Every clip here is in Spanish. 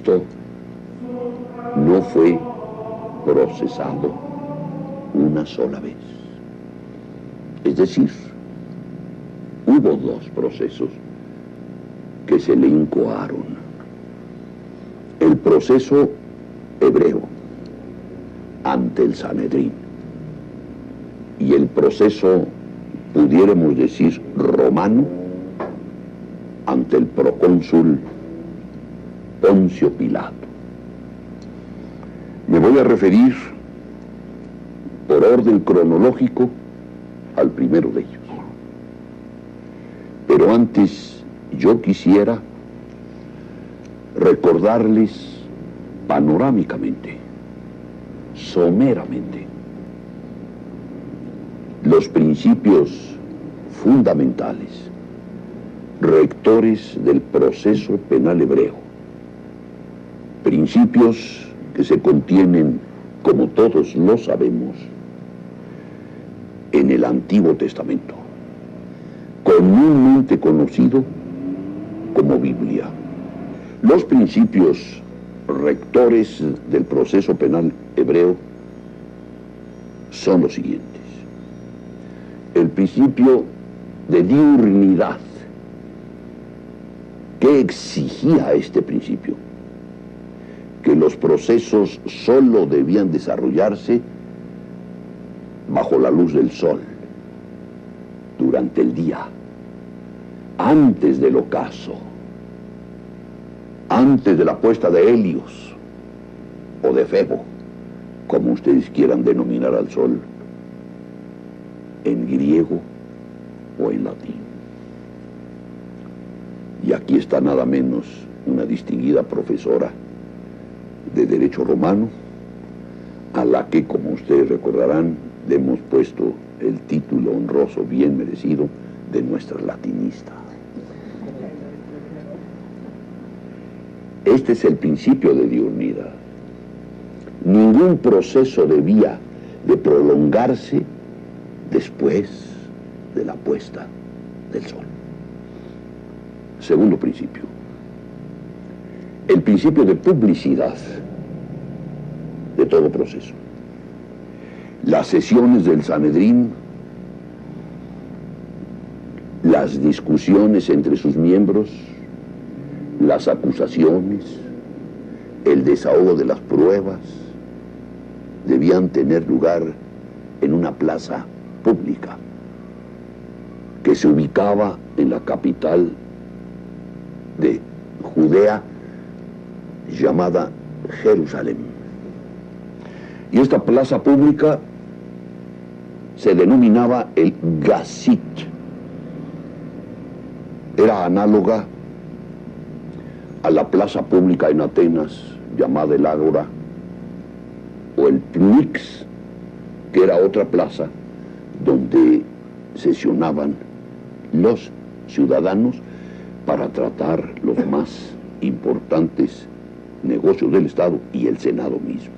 Cristo no fue procesado una sola vez. Es decir, hubo dos procesos que se le incoaron. El proceso hebreo ante el Sanedrín y el proceso, pudiéramos decir, romano ante el procónsul Poncio Pilato. Me voy a referir por orden cronológico al primero de ellos. Pero antes yo quisiera recordarles panorámicamente, someramente, los principios fundamentales, rectores del proceso penal hebreo. Principios que se contienen, como todos lo sabemos, en el Antiguo Testamento, comúnmente conocido como Biblia. Los principios rectores del proceso penal hebreo son los siguientes. El principio de diurnidad. ¿Qué exigía este principio? Que los procesos solo debían desarrollarse bajo la luz del sol, durante el día, antes del ocaso, antes de la puesta de Helios o de Febo, como ustedes quieran denominar al sol, en griego o en latín. Y aquí está nada menos una distinguida profesora de Derecho Romano, a la que, como ustedes recordarán, le hemos puesto el título honroso bien merecido de nuestra latinista. Este es el principio de diurnidad. Ningún proceso debía de prolongarse después de la puesta del sol. Segundo principio, el principio de publicidad de todo proceso. Las sesiones del Sanedrín, las discusiones entre sus miembros, las acusaciones, el desahogo de las pruebas, debían tener lugar en una plaza pública que se ubicaba en la capital de Judea, llamada Jerusalén. Y esta plaza pública se denominaba el Gazit. Era análoga a la plaza pública en Atenas, llamada el Ágora, o el Pnyx, que era otra plaza donde sesionaban los ciudadanos para tratar los más importantes negocios del Estado y el Senado mismo.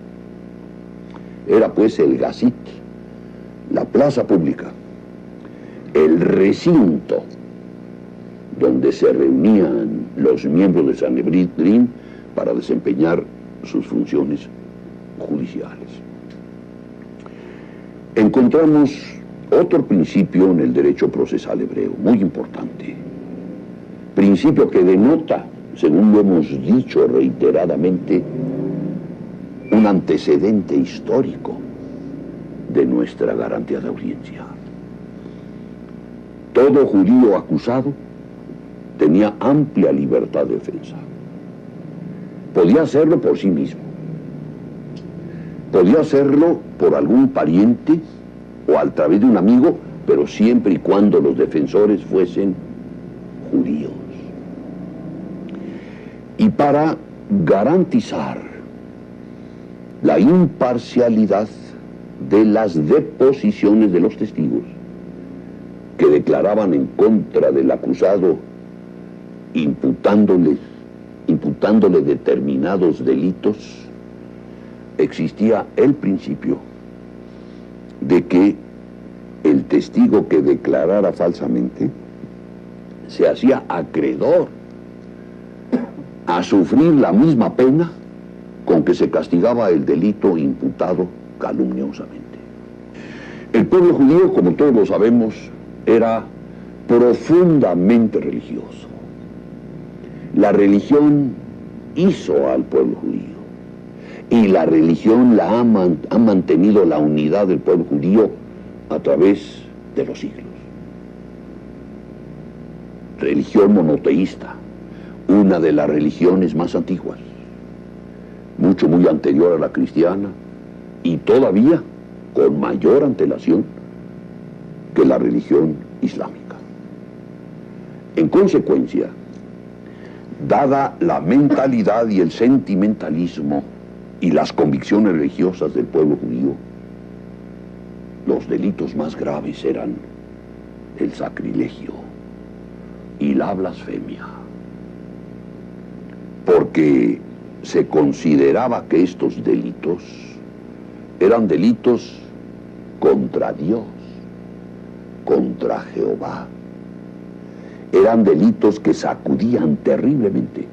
Era pues el Gazit, la plaza pública, el recinto donde se reunían los miembros del Sanedrín para desempeñar sus funciones judiciales. Encontramos otro principio en el derecho procesal hebreo, muy importante. Principio que denota, según lo hemos dicho reiteradamente, un antecedente histórico de nuestra garantía de audiencia. Todo judío acusado tenía amplia libertad de defensa. Podía hacerlo por sí mismo. Podía hacerlo por algún pariente o a través de un amigo, pero siempre y cuando los defensores fuesen judíos. Y para garantizar la imparcialidad de las deposiciones de los testigos que declaraban en contra del acusado, imputándole determinados delitos, existía el principio de que el testigo que declarara falsamente se hacía acreedor a sufrir la misma pena con que se castigaba el delito imputado calumniosamente. El pueblo judío, como todos lo sabemos, era profundamente religioso. La religión hizo al pueblo judío y la religión ha mantenido la unidad del pueblo judío a través de los siglos. Religión monoteísta, una de las religiones más antiguas, muy anterior a la cristiana y todavía con mayor antelación que la religión islámica. En consecuencia, dada la mentalidad y el sentimentalismo y las convicciones religiosas del pueblo judío, los delitos más graves eran el sacrilegio y la blasfemia, porque se consideraba que estos delitos eran delitos contra Dios, contra Jehová. Eran delitos que sacudían terriblemente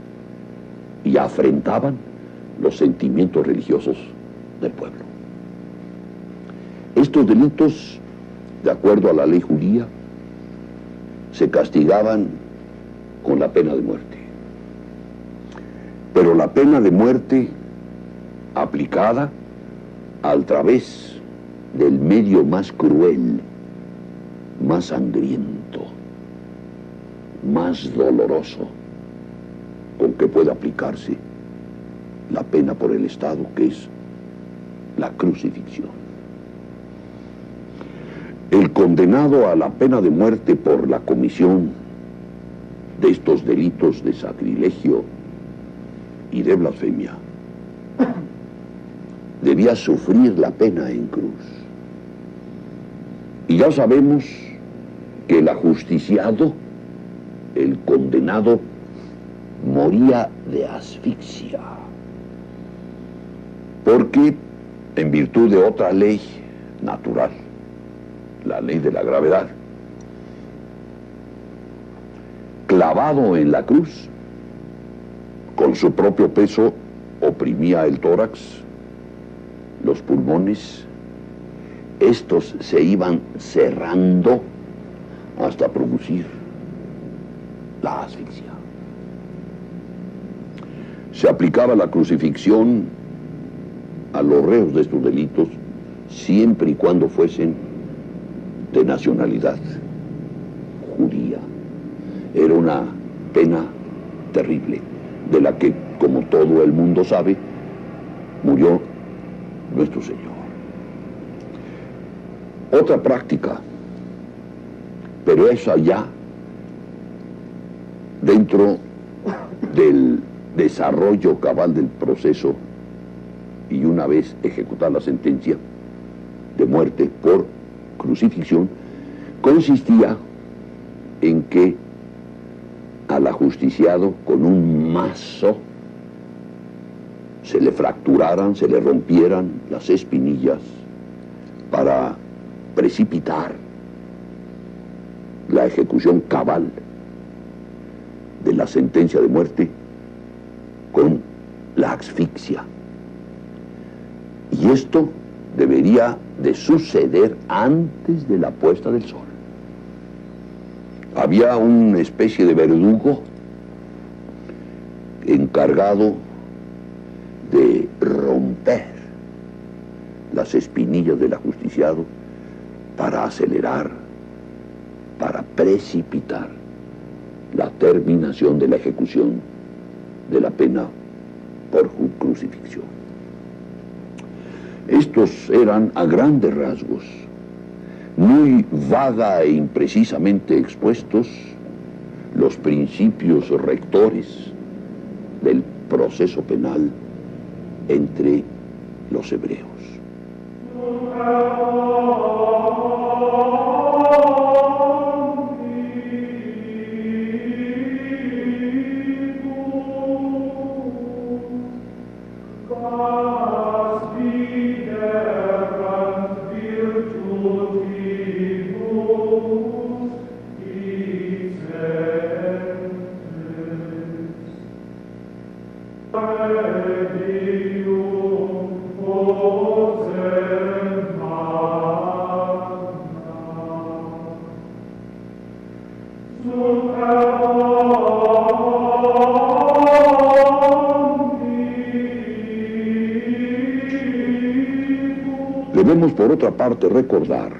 y afrentaban los sentimientos religiosos del pueblo. Estos delitos, de acuerdo a la ley judía, se castigaban con la pena de muerte. Pero la pena de muerte aplicada a través del medio más cruel, más sangriento, más doloroso con que puede aplicarse la pena por el Estado, que es la crucifixión. El condenado a la pena de muerte por la comisión de estos delitos de sacrilegio y de blasfemia debía sufrir la pena en cruz. Y ya sabemos que el ajusticiado, el condenado, moría de asfixia, porque en virtud de otra ley natural, la ley de la gravedad, clavado en la cruz, con su propio peso oprimía el tórax, los pulmones. Estos se iban cerrando hasta producir la asfixia. Se aplicaba la crucifixión a los reos de estos delitos siempre y cuando fuesen de nacionalidad judía. Era una pena terrible, de la que, como todo el mundo sabe, murió nuestro Señor. Otra práctica, pero esa ya dentro del desarrollo cabal del proceso y una vez ejecutada la sentencia de muerte por crucifixión, consistía en que al ajusticiado con un mazo se le fracturaran, se le rompieran las espinillas para precipitar la ejecución cabal de la sentencia de muerte con la asfixia. Y esto debería de suceder antes de la puesta del sol. Había una especie de verdugo encargado de romper las espinillas del ajusticiado para acelerar, para precipitar la terminación de la ejecución de la pena por crucifixión. Estos eran, a grandes rasgos, muy vaga e imprecisamente expuestos, los principios rectores del proceso penal entre los hebreos. Debemos, por otra parte, recordar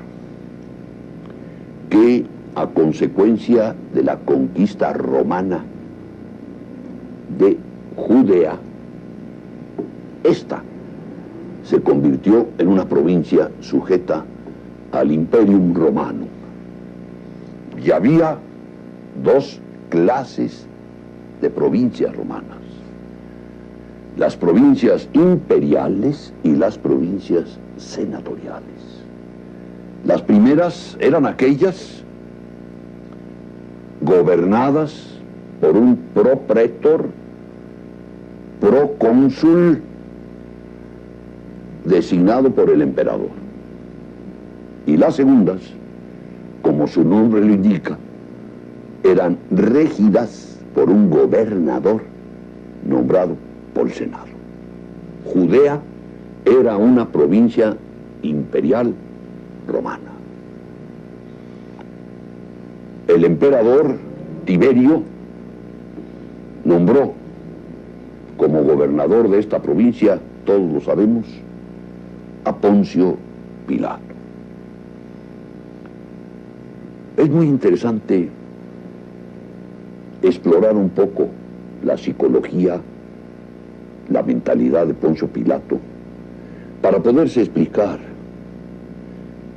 que a consecuencia de la conquista romana de Judea, esta se convirtió en una provincia sujeta al Imperium Romanum. Y había dos clases de provincias romanas: las provincias imperiales y las provincias senatoriales. Las primeras eran aquellas gobernadas por un propretor, procónsul, designado por el emperador. Y las segundas, como su nombre lo indica, eran regidas por un gobernador nombrado por el Senado. Judea era una provincia imperial romana. El emperador Tiberio nombró como gobernador de esta provincia, todos lo sabemos, a Poncio Pilato. Es muy interesante explorar un poco la psicología, la mentalidad de Poncio Pilato, para poderse explicar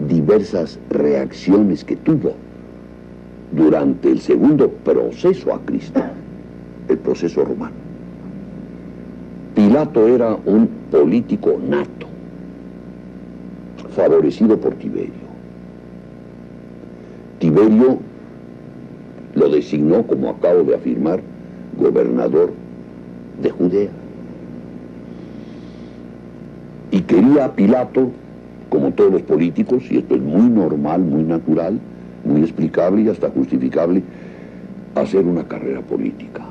diversas reacciones que tuvo durante el segundo proceso a Cristo, el proceso romano. Pilato era un político nato, favorecido por Tiberio. Tiberio lo designó, como acabo de afirmar, gobernador de Judea. Y quería a Pilato, como todos los políticos, y esto es muy normal, muy natural, muy explicable y hasta justificable, hacer una carrera política.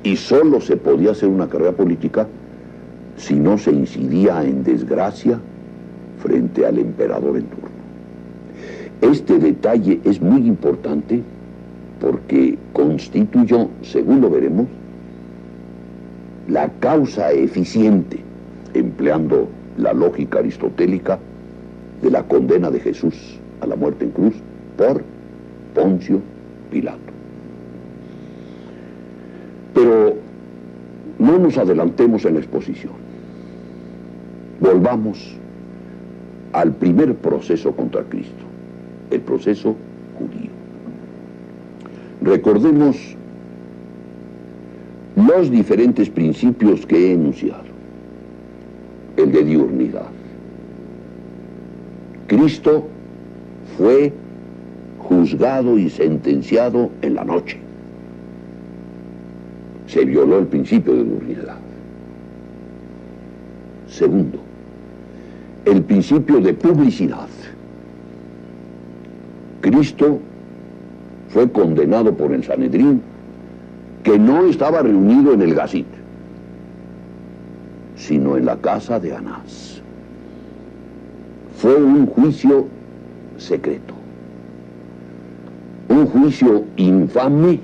Y solo se podía hacer una carrera política si no se incidía en desgracia frente al emperador en turno. Este detalle es muy importante porque constituyó, según lo veremos, la causa eficiente, empleando la lógica aristotélica, de la condena de Jesús a la muerte en cruz por Poncio Pilato. Pero no nos adelantemos en la exposición. Volvamos al primer proceso contra Cristo, el proceso judío. Recordemos los diferentes principios que he enunciado. El de diurnidad. Cristo fue juzgado y sentenciado en la noche. Se violó el principio de diurnidad. Segundo, el principio de publicidad. Cristo fue condenado por el Sanedrín, que no estaba reunido en el Gazit, sino en la casa de Anás. Fue un juicio secreto, un juicio infame,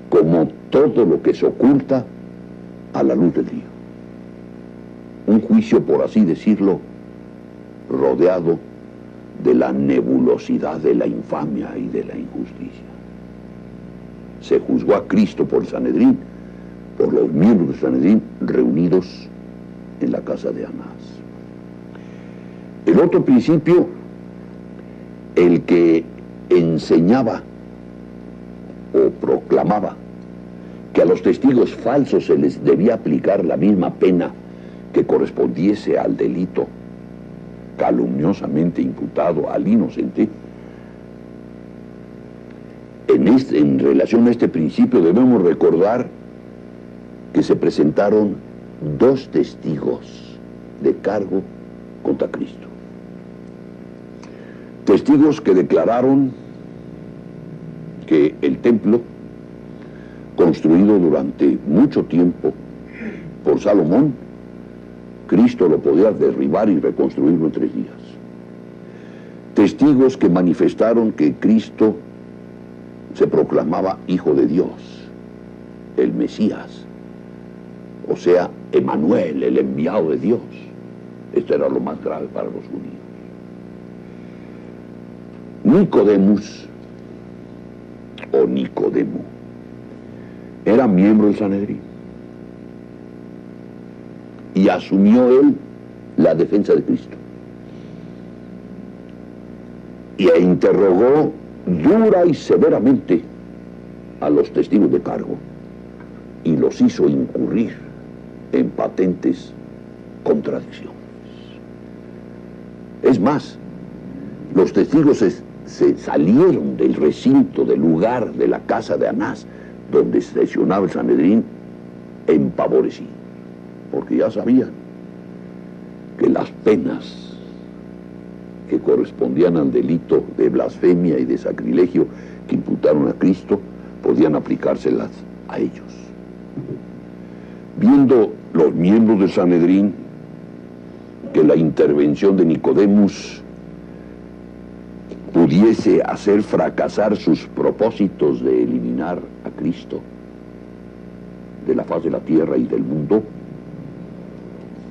como todo lo que se oculta a la luz del día. Un juicio, por así decirlo, rodeado de la nebulosidad de la infamia y de la injusticia. Se juzgó a Cristo por el Sanedrín, por los miembros del Sanedrín reunidos en la casa de Anás. El otro principio, el que enseñaba o proclamaba que a los testigos falsos se les debía aplicar la misma pena que correspondiese al delito calumniosamente imputado al inocente. En relación a este principio debemos recordar que se presentaron dos testigos de cargo contra Cristo. Testigos que declararon que el templo, construido durante mucho tiempo por Salomón, Cristo lo podía derribar y reconstruirlo en 3 días. Testigos que manifestaron que Cristo se proclamaba Hijo de Dios, el Mesías, o sea, Emanuel, el enviado de Dios. Esto era lo más grave para los judíos. Nicodemus, o Nicodemo, era miembro del Sanedrín y asumió él la defensa de Cristo y interrogó dura y severamente a los testigos de cargo y los hizo incurrir en patentes contradicciones. Es más, los testigos se salieron del recinto, del lugar, de la casa de Anás, donde sesionaba el Sanedrín, empavorecidos, porque ya sabían que las penas que correspondían al delito de blasfemia y de sacrilegio que imputaron a Cristo podían aplicárselas a ellos. Viendo los miembros del Sanedrín que la intervención de Nicodemus pudiese hacer fracasar sus propósitos de eliminar a Cristo de la faz de la tierra y del mundo,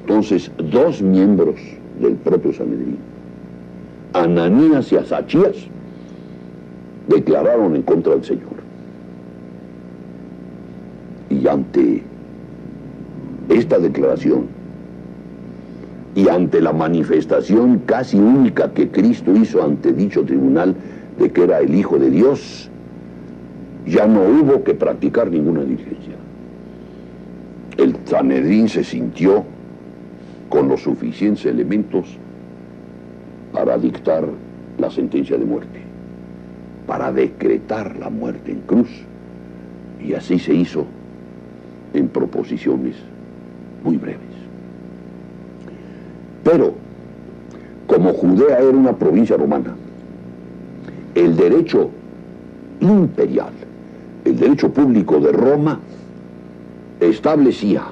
entonces dos miembros del propio Sanedrín, Ananías y Azachías, declararon en contra del Señor. Y ante esta declaración y ante la manifestación casi única que Cristo hizo ante dicho tribunal de que era el Hijo de Dios, ya no hubo que practicar ninguna diligencia. El Sanedrín se sintió con los suficientes elementos para dictar la sentencia de muerte, para decretar la muerte en cruz, y así se hizo en proposiciones muy breves. Pero, como Judea era una provincia romana, el derecho imperial, el derecho público de Roma, establecía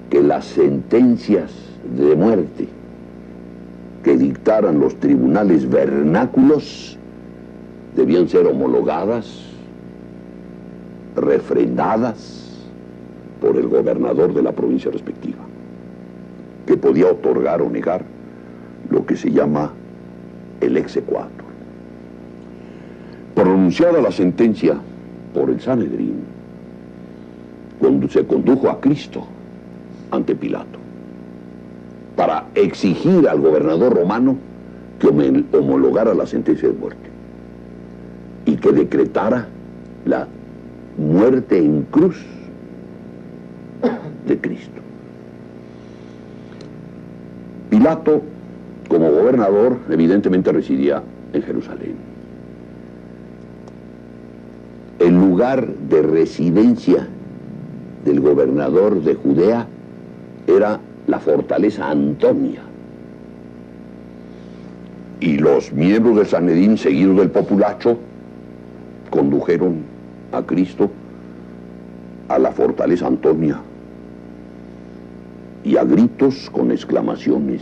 que las sentencias de muerte que dictaran los tribunales vernáculos debían ser homologadas, refrendadas por el gobernador de la provincia respectiva, que podía otorgar o negar lo que se llama el exequatur. Pronunciada la sentencia por el Sanedrín, cuando se condujo a Cristo ante Pilato para exigir al gobernador romano que homologara la sentencia de muerte y que decretara la muerte en cruz de Cristo. Pilato, como gobernador, evidentemente residía en Jerusalén. El lugar de residencia del gobernador de Judea era la fortaleza Antonia. Y los miembros del Sanedrín, seguidos del populacho, condujeron a Cristo a la fortaleza Antonia, y a gritos con exclamaciones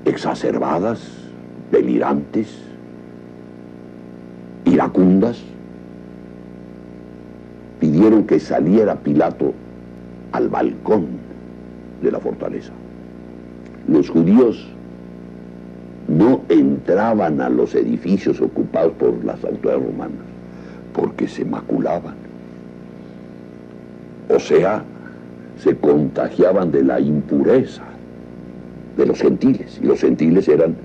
exacerbadas, delirantes, iracundas, pidieron que saliera Pilato al balcón de la fortaleza. Los judíos no entraban a los edificios ocupados por las autoridades romanas porque se maculaban, o sea, se contagiaban de la impureza de los gentiles, y los gentiles eran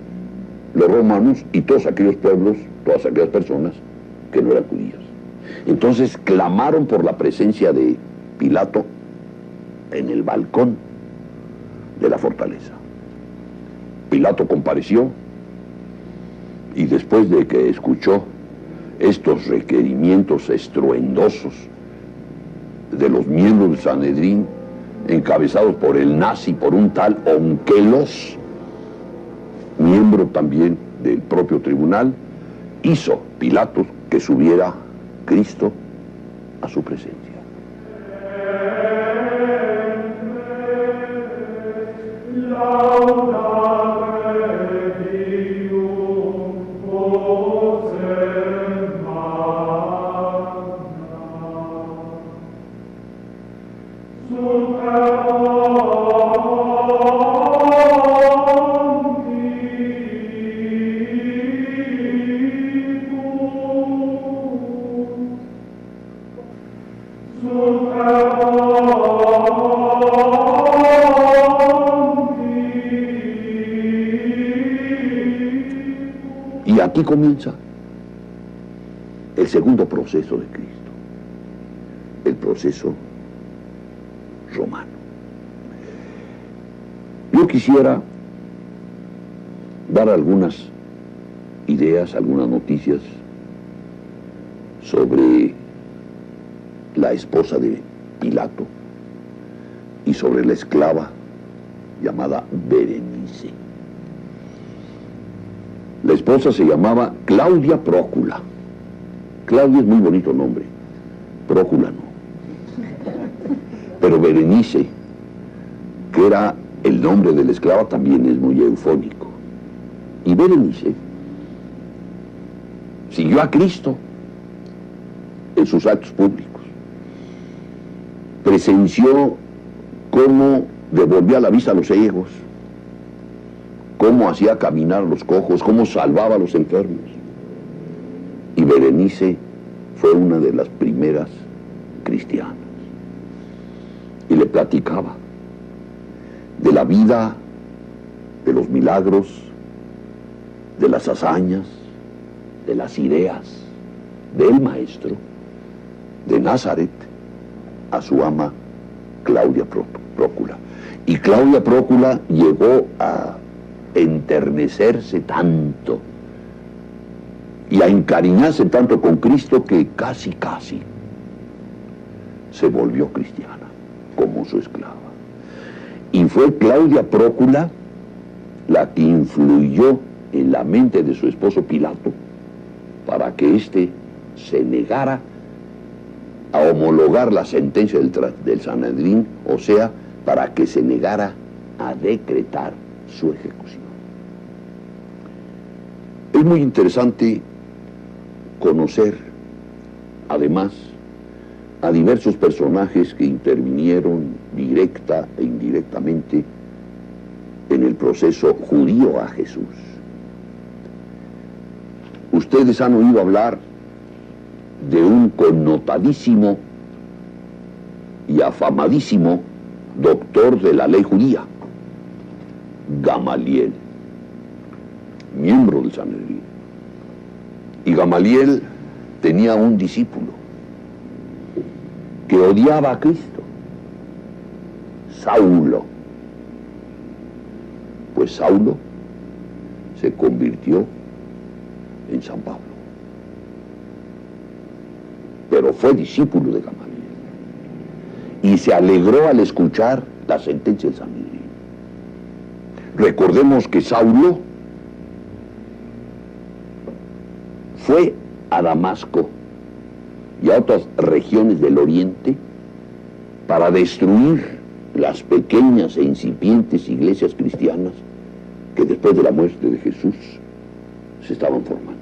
los romanos y todos aquellos pueblos, todas aquellas personas que no eran judíos. Entonces clamaron por la presencia de Pilato en el balcón de la fortaleza. Pilato compareció y después de que escuchó estos requerimientos estruendosos de los miembros del Sanedrín, encabezados por el nazi, por un tal Onkelos, miembro también del propio tribunal, hizo Pilato que subiera Cristo a su presencia. aquí comienza el segundo proceso de Cristo, el proceso romano. Yo quisiera dar algunas ideas, algunas noticias sobre la esposa de Pilato y sobre la esclava llamada Berenice. La esposa se llamaba Claudia Prócula. Claudia es muy bonito nombre, Prócula no. Pero Berenice, que era el nombre de la esclava, también es muy eufónico. Y Berenice siguió a Cristo en sus actos públicos. Presenció cómo devolvía la vista a los ciegos, cómo hacía caminar a los cojos, cómo salvaba a los enfermos. Y Berenice fue una de las primeras cristianas. Y le platicaba de la vida, de los milagros, de las hazañas, de las ideas del maestro de Nazaret a su ama Claudia Prócula. Y Claudia Prócula llegó a enternecerse tanto y a encariñarse tanto con Cristo que casi se volvió cristiana como su esclava. Y fue Claudia Prócula la que influyó en la mente de su esposo Pilato para que éste se negara a homologar la sentencia del Sanedrín, o sea, para que se negara a decretar su ejecución. Es muy interesante conocer, además, a diversos personajes que intervinieron directa e indirectamente en el proceso judío a Jesús. Ustedes han oído hablar de un connotadísimo y afamadísimo doctor de la ley judía, Gamaliel, miembro del Sanedrín. Y Gamaliel tenía un discípulo que odiaba a Cristo, Saulo. Pues Saulo se convirtió en San Pablo, pero fue discípulo de Gamaliel y se alegró al escuchar la sentencia del Sanedrín. Recordemos que Saulo fue a Damasco y a otras regiones del oriente para destruir las pequeñas e incipientes iglesias cristianas que después de la muerte de Jesús se estaban formando.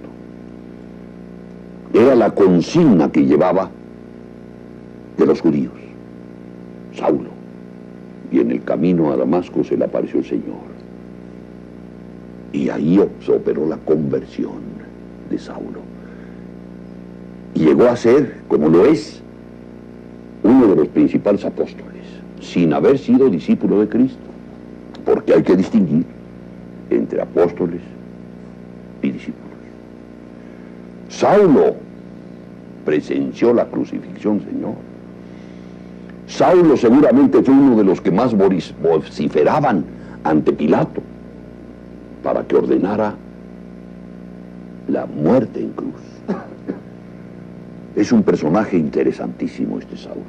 Era la consigna que llevaba de los judíos, Saulo. Y en el camino a Damasco se le apareció el Señor. Y ahí se operó la conversión de Saulo. Y llegó a ser, como lo es, uno de los principales apóstoles, sin haber sido discípulo de Cristo. Porque hay que distinguir entre apóstoles y discípulos. Saulo presenció la crucifixión, Señor. Saulo seguramente fue uno de los que más vociferaban ante Pilato para que ordenara la muerte en cruz. Es un personaje interesantísimo este Saulo,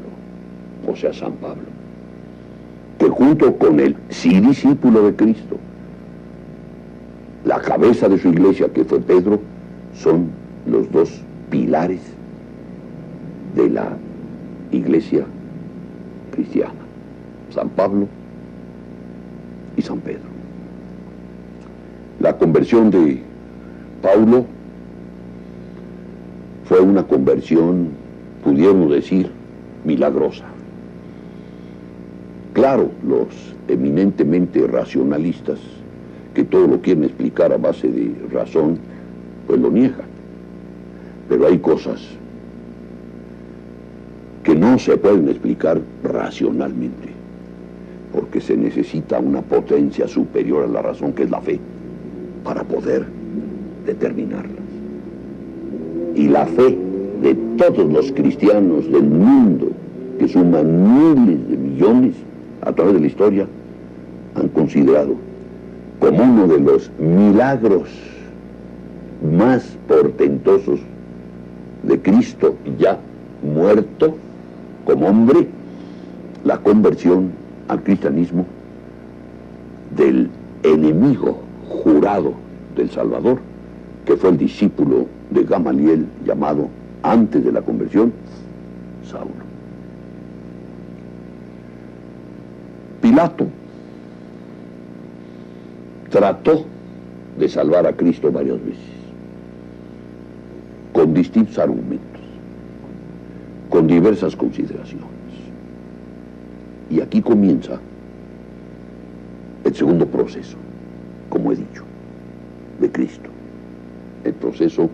o sea, San Pablo, que junto con el discípulo de Cristo, la cabeza de su iglesia, que fue Pedro, son los dos pilares de la iglesia cristiana, San Pablo y San Pedro. La conversión de Paulo fue una conversión, pudiéramos decir, milagrosa. Claro, los eminentemente racionalistas, que todo lo quieren explicar a base de razón, pues lo niegan. Pero hay cosas que no se pueden explicar racionalmente, porque se necesita una potencia superior a la razón, que es la fe, para poder determinarlas. Y la fe de todos los cristianos del mundo, que suman miles de millones a través de la historia, han considerado como uno de los milagros más portentosos de Cristo ya muerto como hombre, la conversión al cristianismo del enemigo jurado del Salvador, que fue el discípulo de Gamaliel, llamado antes de la conversión Saulo. Pilato trató de salvar a Cristo varias veces, con distintos argumentos, con diversas consideraciones. Y aquí comienza el segundo proceso, como he dicho, de Cristo, el proceso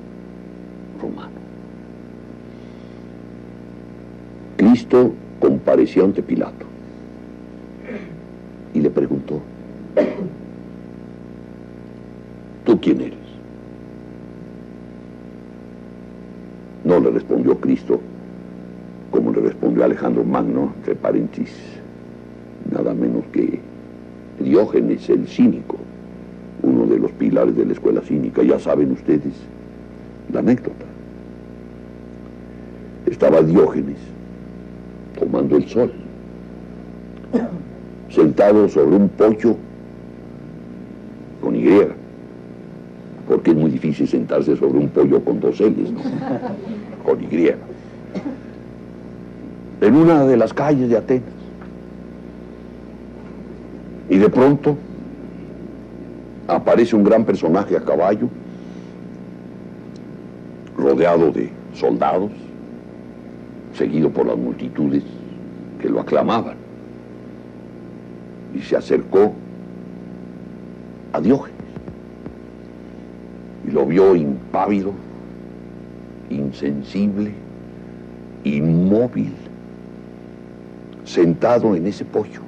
romano. Cristo compareció ante Pilato y le preguntó: ¿tú quién eres? No le respondió Cristo como le respondió Alejandro Magno, entre paréntesis, nada menos que Diógenes el Cínico, uno de los pilares de la escuela cínica. Ya saben ustedes la anécdota. Estaba Diógenes tomando el sol, sentado sobre un pollo con Y, porque es muy difícil sentarse sobre un pollo con dos L's, ¿no? Con Y. En una de las calles de Atenas. Y de pronto aparece un gran personaje a caballo, rodeado de soldados, seguido por las multitudes que lo aclamaban. Y se acercó a Diógenes y lo vio impávido, insensible, inmóvil, sentado en ese pollo,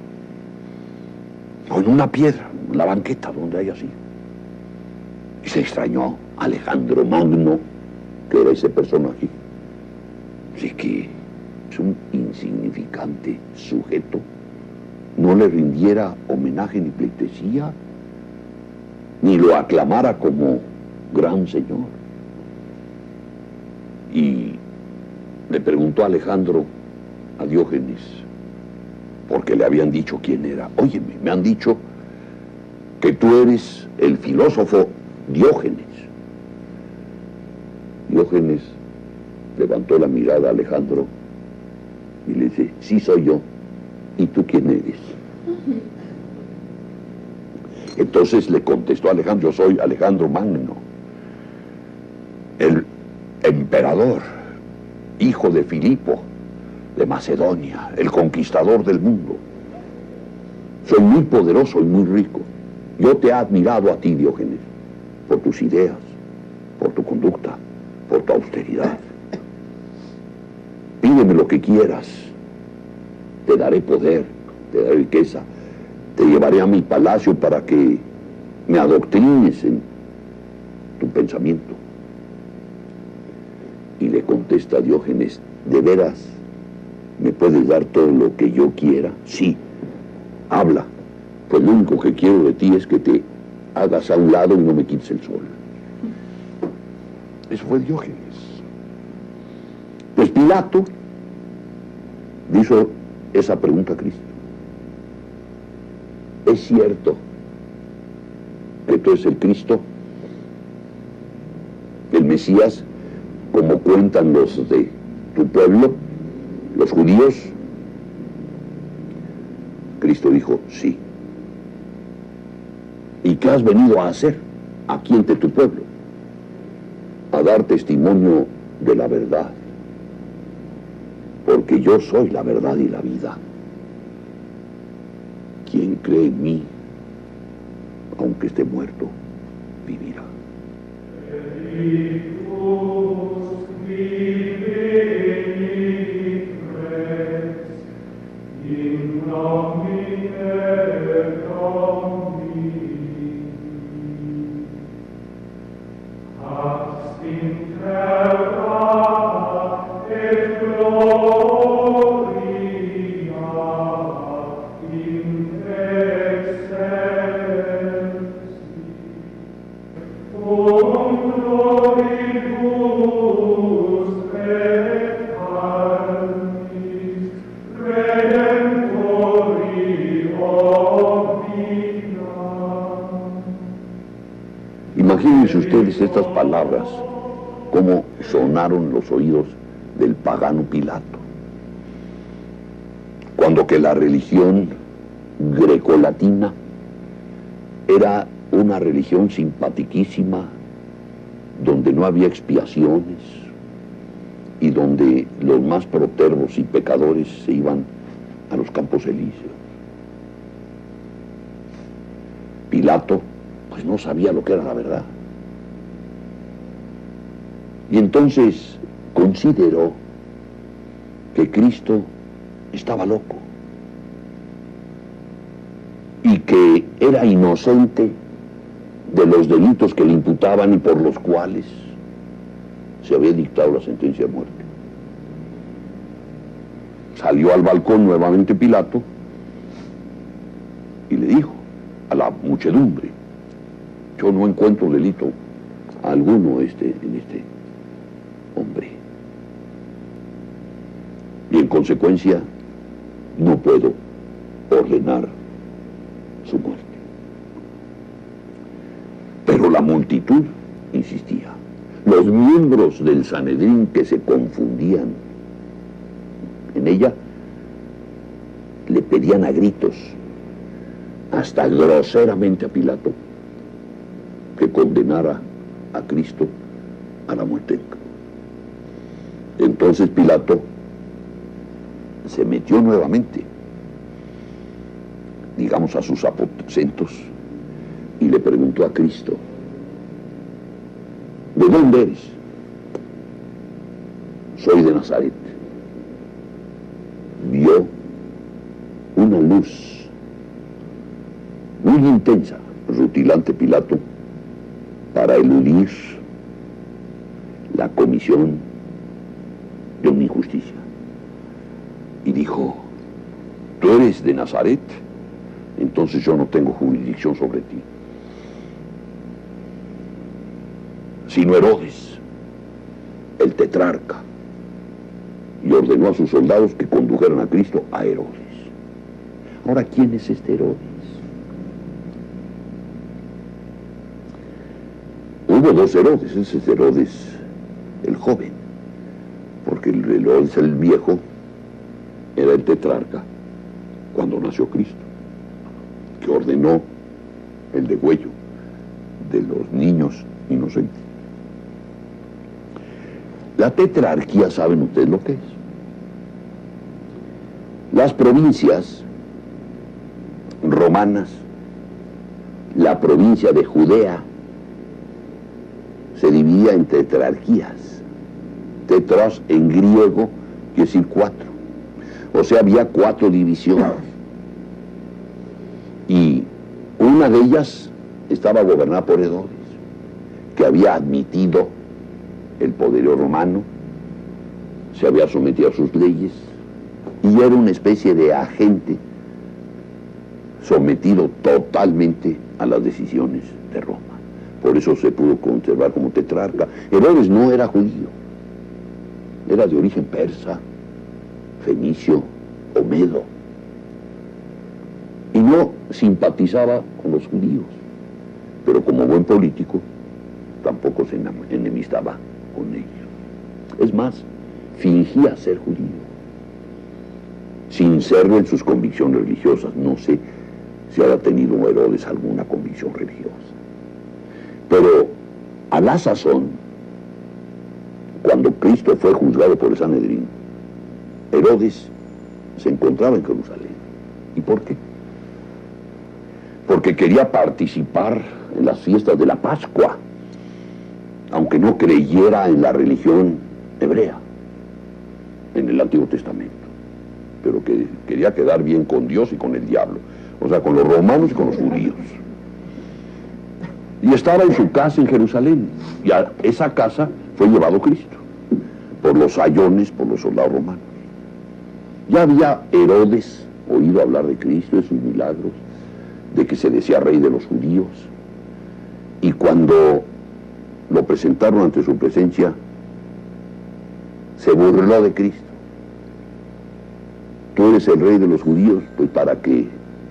o en una piedra, en la banqueta donde haya sido. Y se extrañó Alejandro Magno, que era ese personaje. Así que es un insignificante sujeto, no le rindiera homenaje ni pleitesía, ni lo aclamara como gran señor. Y le preguntó a Alejandro a Diógenes, porque le habían dicho quién era. Óyeme, me han dicho que tú eres el filósofo Diógenes. Diógenes levantó la mirada a Alejandro y le dice: sí, soy yo. ¿Y tú quién eres? Entonces le contestó Alejandro: yo soy Alejandro Magno, el emperador, hijo de Filipo de Macedonia, el conquistador del mundo. Soy muy poderoso y muy rico. Yo te he admirado a ti, Diógenes, por tus ideas, por tu conducta, por tu austeridad. Pídeme lo que quieras, te daré poder, te daré riqueza, te llevaré a mi palacio para que me adoctrines en tu pensamiento. Y le contesta Diógenes: ¿de veras me puedes dar todo lo que yo quiera? Sí, habla, pues lo único que quiero de ti es que te hagas a un lado y no me quites el sol. Eso fue Diógenes. Pues Pilato hizo esa pregunta a Cristo: ¿es cierto que tú eres el Cristo, el Mesías, como cuentan los de tu pueblo, los judíos? Cristo dijo: sí. ¿Y qué has venido a hacer aquí entre tu pueblo? A dar testimonio de la verdad, porque yo soy la verdad y la vida. Quien cree en mí, aunque esté muerto, vivirá. Imagínense ustedes estas palabras, cómo sonaron los oídos del pagano Pilato, cuando que la religión grecolatina era una religión simpaticísima, donde no había expiaciones y donde los más protervos y pecadores se iban a los campos elíseos. Pilato pues no sabía lo que era la verdad. Y entonces consideró que Cristo estaba loco y que era inocente de los delitos que le imputaban y por los cuales se había dictado la sentencia de muerte. Salió al balcón nuevamente Pilato y le dijo a la muchedumbre: yo no encuentro delito alguno en este hombre. Y en consecuencia no puedo ordenar su muerte. Pero la multitud insistía. Los miembros del Sanedrín que se confundían en ella le pedían a gritos, hasta groseramente a Pilato, que condenara a Cristo a la muerte. Entonces Pilato se metió nuevamente, digamos, a sus aposentos y le preguntó a Cristo: ¿de dónde eres? Soy de Nazaret. Vio una luz muy intensa, rutilante Pilato, para eludir la comisión de una injusticia. Y dijo: ¿tú eres de Nazaret? Entonces yo no tengo jurisdicción sobre ti. Sino Herodes, el tetrarca, y ordenó a sus soldados que condujeran a Cristo a Herodes. Ahora, ¿quién es este Herodes? Hubo dos Herodes. Ese es Herodes el joven, porque el Herodes el viejo era el tetrarca cuando nació Cristo, que ordenó el degüello de los niños inocentes. La tetrarquía, ¿saben ustedes lo que es? Las provincias romanas, la provincia de Judea, se dividía en tetrarquías. Tetros en griego quiere decir cuatro. O sea, había 4 divisiones. Y una de ellas estaba gobernada por Herodes, que había admitido el poderío romano, se había sometido a sus leyes, y era una especie de agente sometido totalmente a las decisiones de Roma. Por eso se pudo conservar como tetrarca. Herodes no era judío, era de origen persa, fenicio o medo, y no simpatizaba con los judíos, pero como buen político tampoco se enemistaba con ellos. Es más, fingía ser judío, sin serlo en sus convicciones religiosas. No sé si haya tenido Herodes alguna convicción religiosa. Pero a la sazón, cuando Cristo fue juzgado por el Sanedrín, Herodes se encontraba en Jerusalén. ¿Y por qué? Porque quería participar en las fiestas de la Pascua, aunque no creyera en la religión hebrea, en el Antiguo Testamento, pero que quería quedar bien con Dios y con el diablo, o sea, con los romanos y con los judíos. Y estaba en su casa en Jerusalén, y a esa casa fue llevado Cristo. por los sayones, por los soldados romanos. Ya había Herodes oído hablar de Cristo, de sus milagros, de que se decía rey de los judíos, y cuando lo presentaron ante su presencia, se burló de Cristo. Tú eres el rey de los judíos, pues para que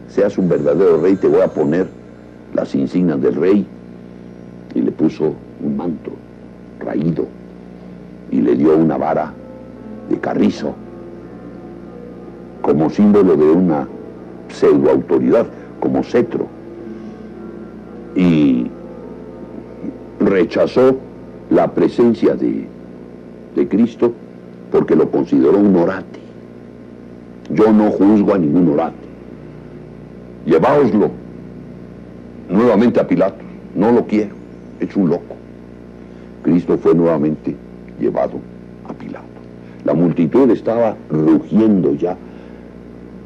seas un verdadero rey te voy a poner las insignias del rey. Y le puso un manto raído y le dio una vara de carrizo como símbolo de una pseudoautoridad, como cetro. Y rechazó la presencia de Cristo porque lo consideró un orate. Yo no juzgo a ningún orate. Lleváoslo nuevamente a Pilatos. No lo quiero, es un loco. Cristo fue nuevamente llevado a Pilato. La multitud estaba rugiendo ya,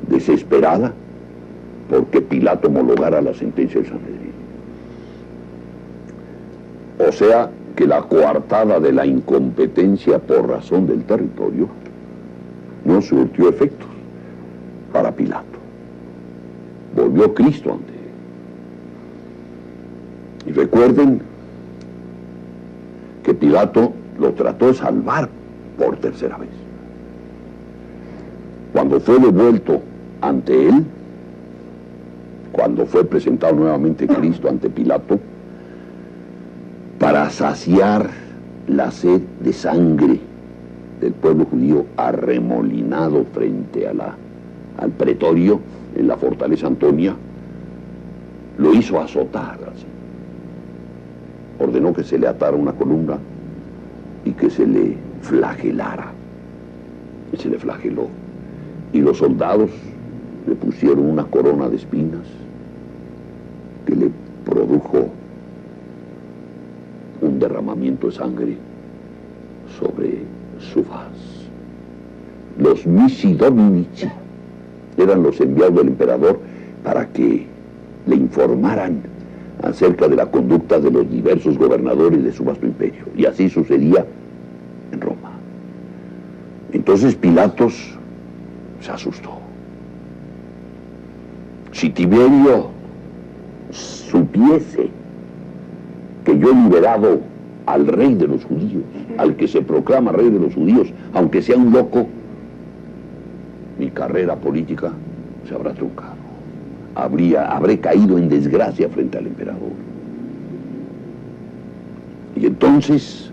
desesperada, porque Pilato homologara la sentencia del Sanedrín. O sea que la coartada de la incompetencia por razón del territorio no surtió efectos para Pilato. Volvió Cristo ante él. Y recuerden que Pilato lo trató de salvar por tercera vez. Cuando fue devuelto ante él, cuando fue presentado nuevamente Cristo ante Pilato, para saciar la sed de sangre del pueblo judío arremolinado frente al pretorio en la fortaleza Antonia, lo hizo azotar así. Ordenó que se le atara una columna y que se le flagelara. Y se le flageló. Y los soldados le pusieron una corona de espinas que le produjo un derramamiento de sangre sobre su faz. Los Missi Dominici eran los enviados del emperador para que le informaran acerca de la conducta de los diversos gobernadores de su vasto imperio. Y así sucedía en Roma. Entonces Pilatos se asustó. Si Tiberio supiese que yo he liberado al rey de los judíos, al que se proclama rey de los judíos, aunque sea un loco, mi carrera política se habrá truncado. Habré caído en desgracia frente al emperador. Y entonces,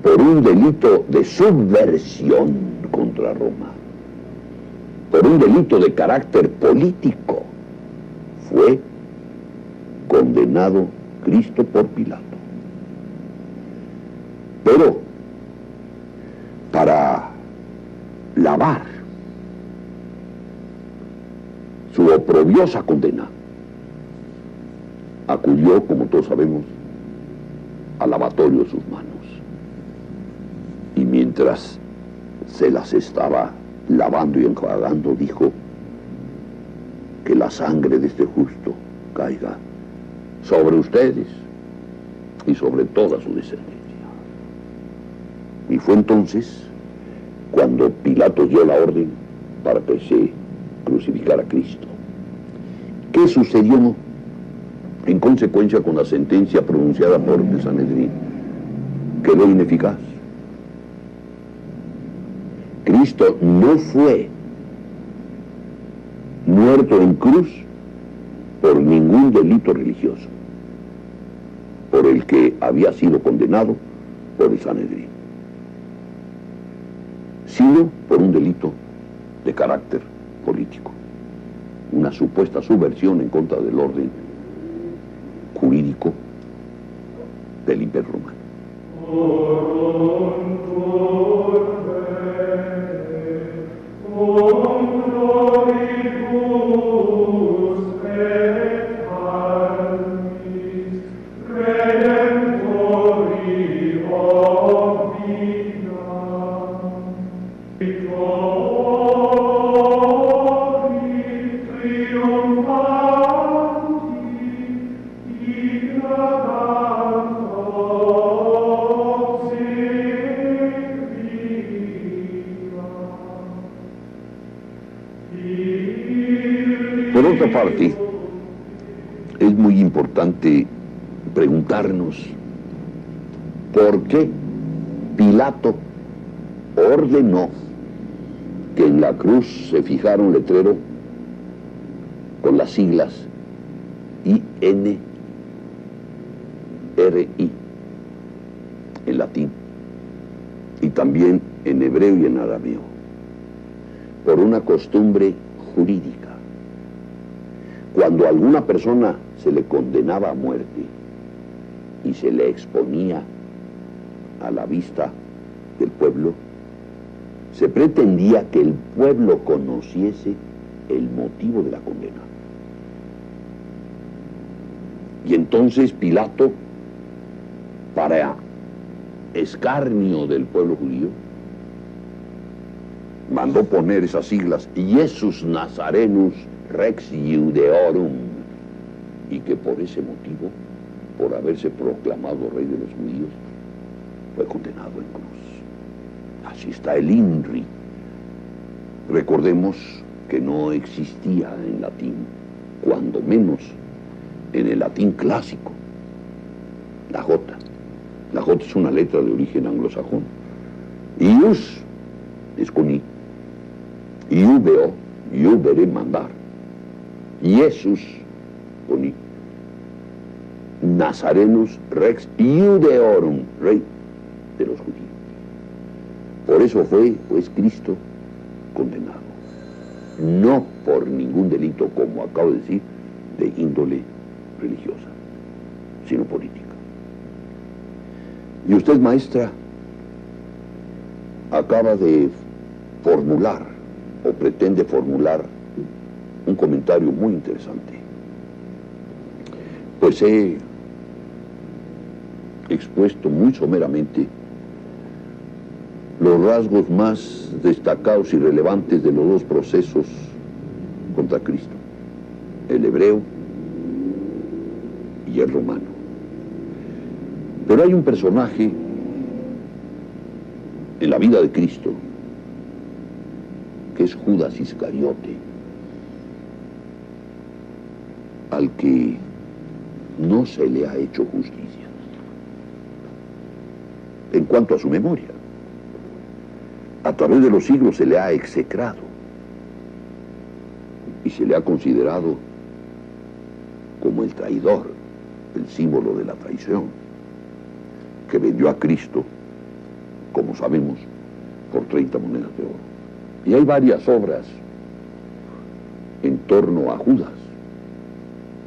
por un delito de subversión contra Roma, por un delito de carácter político, fue condenado Cristo por Pilato. Pero para lavar su oprobiosa condena, acudió, como todos sabemos, al lavatorio de sus manos. Y mientras se las estaba lavando y enjuagando, dijo: que la sangre de este justo caiga sobre ustedes y sobre toda su descendencia. Y fue entonces cuando Pilato dio la orden para que se crucificara a Cristo. ¿Qué sucedió en consecuencia con la sentencia pronunciada por el Sanedrín? Quedó ineficaz. Cristo no fue muerto en cruz por ningún delito religioso por el que había sido condenado por el Sanedrín, sino por un delito de carácter político, una supuesta subversión en contra del orden jurídico del Imperio Romano. Por otra parte, es muy importante preguntarnos por qué Pilato ordenó que en la cruz se fijara un letrero con las siglas INRI en latín y también en hebreo y en arameo, por una costumbre jurídica. Cuando a alguna persona se le condenaba a muerte y se le exponía a la vista del pueblo, se pretendía que el pueblo conociese el motivo de la condena. Y entonces Pilato, para escarnio del pueblo judío, mandó poner esas siglas, Iesus Nazarenus Rex Iudeorum, y que por ese motivo, por haberse proclamado rey de los judíos, fue condenado en cruz. Así está el INRI. Recordemos que no existía en latín, cuando menos en el latín clásico, la J. La J es una letra de origen anglosajón. Ius es con I. Iubeo, iubere, mandar. Iesus con I. Nazarenus Rex Iudeorum, rey de los judíos. Por eso fue, pues, Cristo condenado. No por ningún delito, como acabo de decir, de índole religiosa, sino política. Y usted, maestra, acaba de formular, o pretende formular, un comentario muy interesante. Pues he expuesto muy someramente los rasgos más destacados y relevantes de los dos procesos contra Cristo, el hebreo y el romano. Pero hay un personaje en la vida de Cristo que es Judas Iscariote, al que no se le ha hecho justicia en cuanto a su memoria. A través de los siglos se le ha execrado y se le ha considerado como el traidor, el símbolo de la traición, que vendió a Cristo, como sabemos, por 30 monedas de oro. Y hay varias obras en torno a Judas.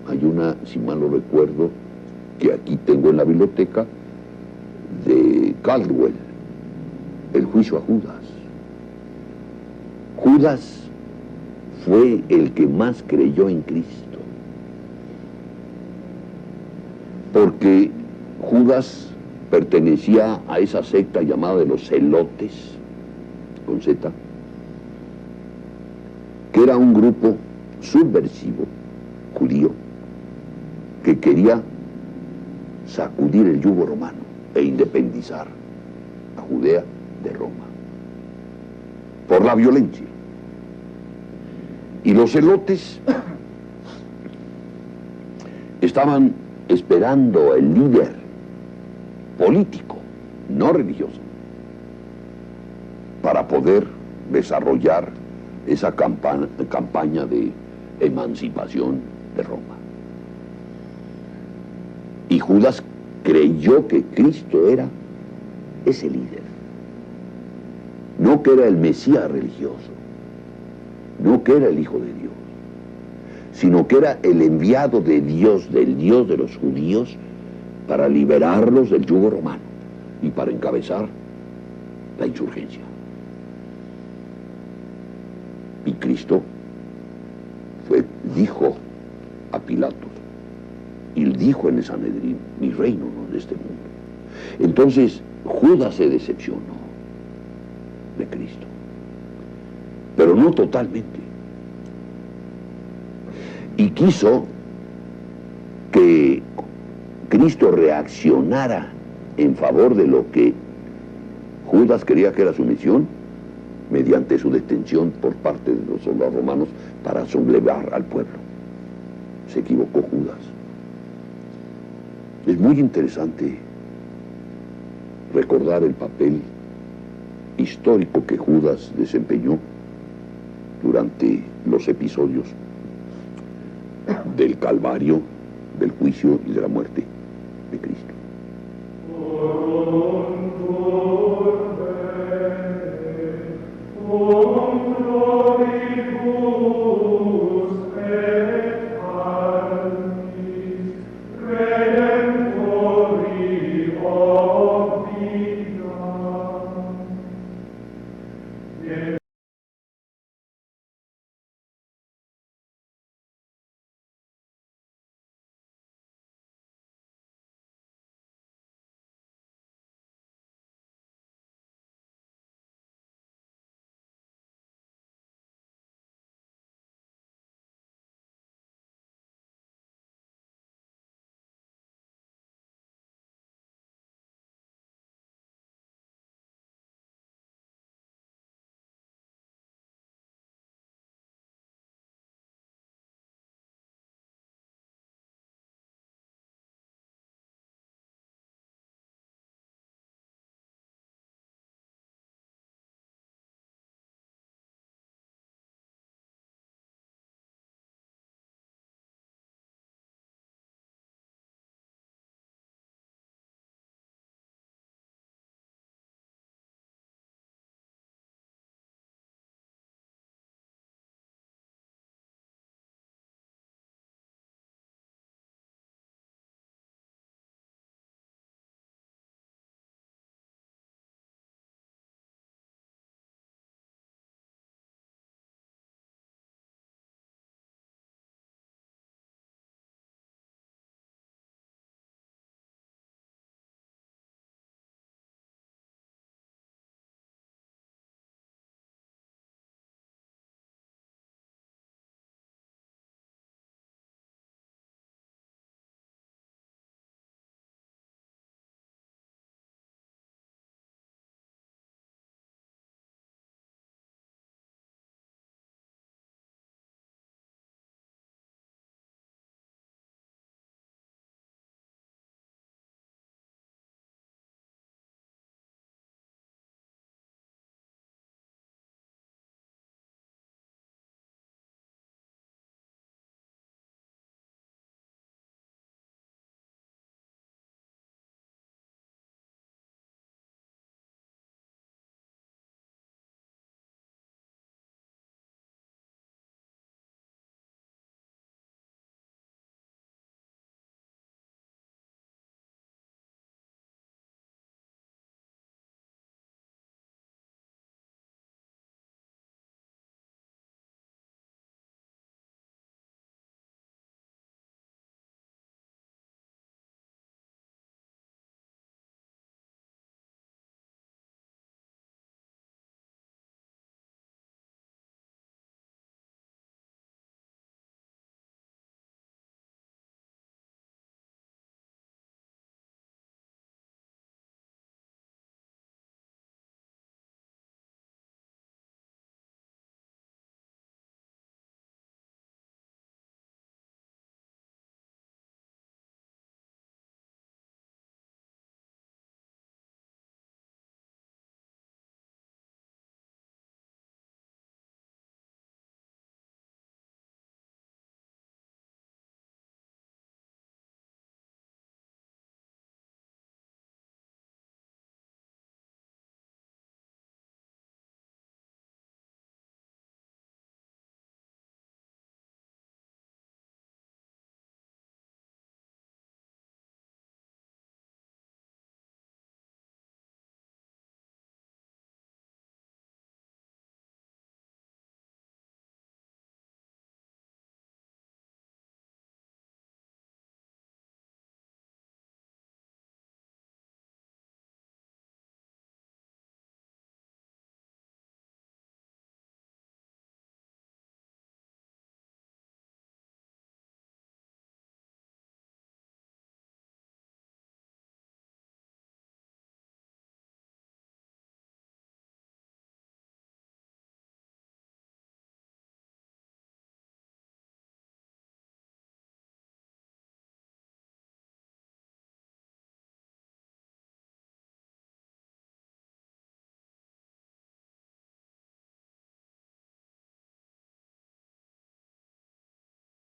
Hay una, si mal no recuerdo, que aquí tengo en la biblioteca, de Caldwell, El juicio a Judas. Judas fue el que más creyó en Cristo, porque Judas pertenecía a esa secta llamada de los Zelotes, con Z, que era un grupo subversivo, judío, que quería sacudir el yugo romano e independizar a Judea de Roma por la violencia. Y los zelotes estaban esperando el líder político, no religioso, para poder desarrollar esa campaña de emancipación de Roma. Y Judas creyó que Cristo era ese líder, no que era el Mesías religioso, no que era el Hijo de Dios, sino que era el enviado de Dios, del Dios de los judíos, para liberarlos del yugo romano y para encabezar la insurgencia. Y Cristo dijo a Pilato, y dijo en el Sanedrín, mi reino no es de este mundo. Entonces Judas se decepcionó de Cristo, pero no totalmente, y quiso que Cristo reaccionara en favor de lo que Judas creía que era su misión, mediante su detención por parte de los soldados romanos para sublevar al pueblo. Se equivocó Judas. Es muy interesante recordar el papel histórico que Judas desempeñó durante los episodios del Calvario, del juicio y de la muerte de Cristo.